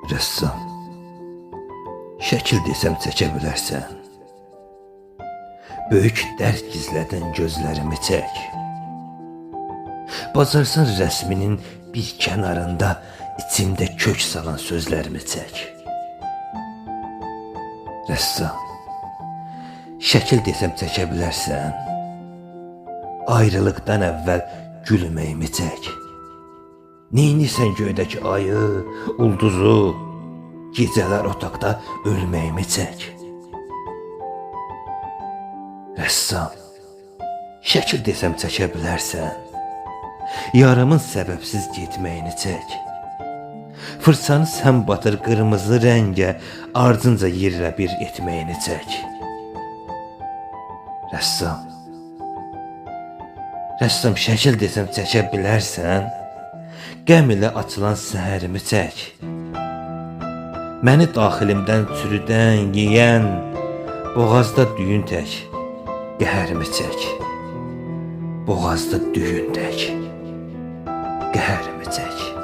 Rəssam, şəkil desəm çəkə bilərsən. Böyük dərd gizlədən gözlərimi çək. Bacarsan rəsminin bir kənarında içimdə kök salan sözlərimi çək. Rəssam, şəkil desəm çəkə bilərsən. Ayrılıqdan əvvəl gülməyimi çək. Neynirsən göydəki ayı, ulduzu, gecələr otaqda ölməyimi çək. Rəssam, şəkil desəm çəkə bilərsən. Yarımın səbəbsiz getməyini çək. Fırçanı sən batır qırmızı rəngə, ardınca yerlə bir etməyini çək. Rəssam, şəkil desəm çəkə bilərsən. Qəm ilə açılan səhərimi çək. Məni daxilimdən çürüdən, yeyən, boğazda düyün tək, qəhərimi çək. Boğazda düyün tək, qəhərimi çək.